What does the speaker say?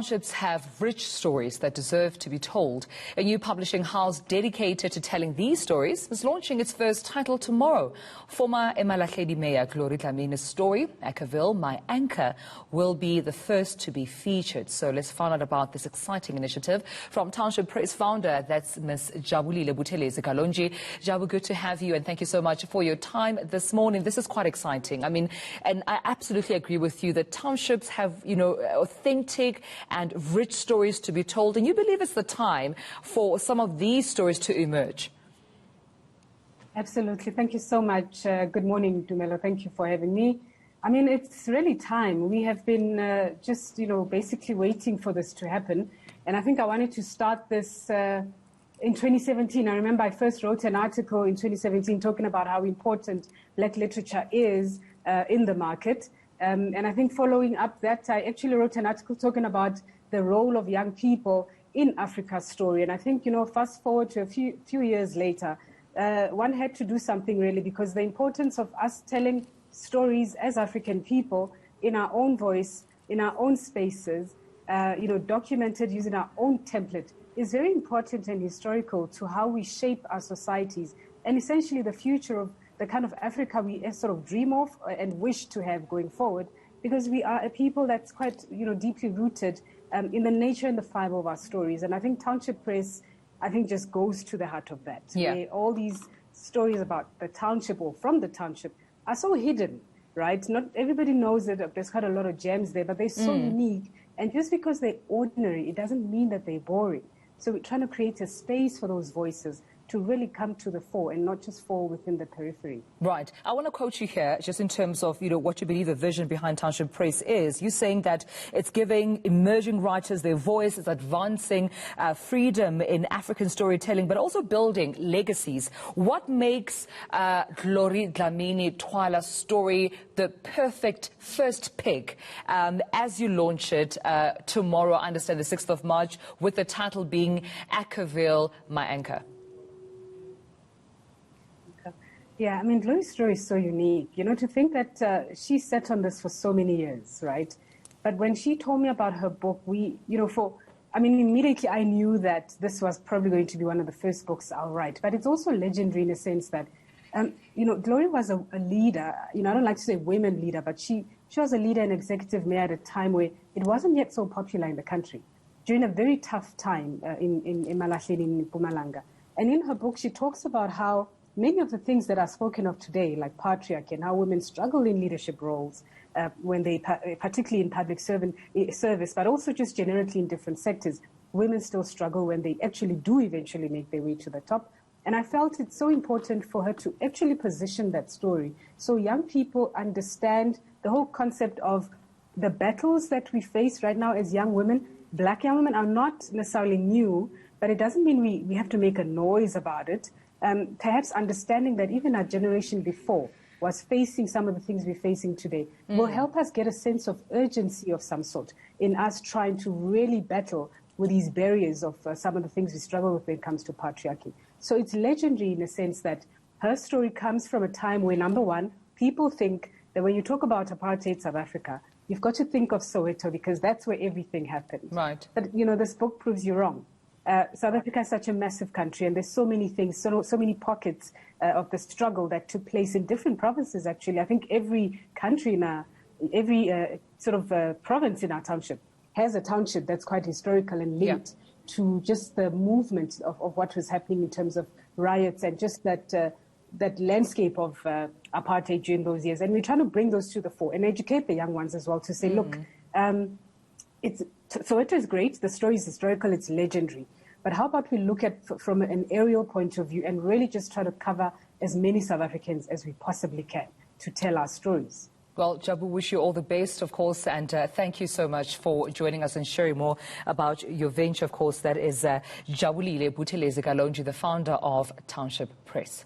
Townships have rich stories that deserve to be told. A new publishing house dedicated to telling these stories is launching its first title tomorrow. Former eMalahleni Mayor Jabulile Dlamine's story, Ekhawil, My Anchor, will be the first to be featured. So let's find out about this exciting initiative from Township Press founder, that's Ms. Jabulile Buthelezi-Kalonje. Jabu, good to have you, and thank you so much for your time this morning. This is quite exciting. I mean, and I absolutely agree with you that townships have, authentic and rich stories to be told, and you believe it's the time for some of these stories to emerge. Absolutely. Thank you so much. Good morning, Tumelo. Thank you for having me. I mean, it's really time. We have been basically waiting for this to happen. And I think I wanted to start this in 2017. I remember I first wrote an article in 2017 talking about how important Black literature is in the market. And I think following up that, I actually wrote an article talking about the role of young people in Africa's story. And I think, fast forward to a few years later, one had to do something really, because the importance of us telling stories as African people in our own voice, in our own spaces, documented using our own template is very important and historical to how we shape our societies and essentially the future of the kind of Africa we sort of dream of and wish to have going forward, because we are a people that's quite, deeply rooted in the nature and the fiber of our stories. And I think Township Press, just goes to the heart of that. Yeah. Where all these stories about the township or from the township are so hidden, right? Not everybody knows that there's quite a lot of gems there, but they're so unique. And just because they're ordinary, it doesn't mean that they're boring. So we're trying to create a space for those voices to really come to the fore and not just fall within the periphery. Right. I want to quote you here just in terms of, what you believe the vision behind Township Press is. You're saying that it's giving emerging writers their voice, it's advancing freedom in African storytelling, but also building legacies. What makes Jabulile Dlamini-Twala's story the perfect first pick as you launch it tomorrow, I understand the 6th of March, with the title being Ekhawil, My Anchor? Yeah, I mean, Chloe's story is so unique. To think that she sat on this for so many years, right? But when she told me about her book, immediately I knew that this was probably going to be one of the first books I'll write. But it's also legendary in a sense that, Glory was a leader. I don't like to say women leader, but she was a leader and executive mayor at a time where it wasn't yet so popular in the country, during a very tough time in eMalahleni, in Mpumalanga. And in her book, she talks about how many of the things that are spoken of today, like patriarchy and how women struggle in leadership roles, when they, particularly in public service, but also just generally in different sectors, women still struggle when they actually do eventually make their way to the top. And I felt it's so important for her to actually position that story so young people understand the whole concept of the battles that we face right now as young women. Black young women are not necessarily new, but it doesn't mean we have to make a noise about it. Perhaps understanding that even our generation before was facing some of the things we're facing today will help us get a sense of urgency of some sort in us trying to really battle with these barriers of some of the things we struggle with when it comes to patriarchy. So it's legendary in a sense that her story comes from a time where, number one, people think that when you talk about apartheid South Africa, you've got to think of Soweto because that's where everything happened. Right. But, this book proves you wrong. South Africa is such a massive country, and there's so many things, so many pockets of the struggle that took place in different provinces, actually. I think every country every province in our township has a township that's quite historical and linked to just the movement of what was happening in terms of riots and just that landscape of apartheid during those years. And we're trying to bring those to the fore and educate the young ones as well to say, look, Soweto is great, the story is historical, it's legendary. But how about we look at from an aerial point of view and really just try to cover as many South Africans as we possibly can to tell our stories. Well, Jabu, wish you all the best, of course, and thank you so much for joining us and sharing more about your venture, of course. That is Jabulile Buthelezi-Kalonje, the founder of Township Press.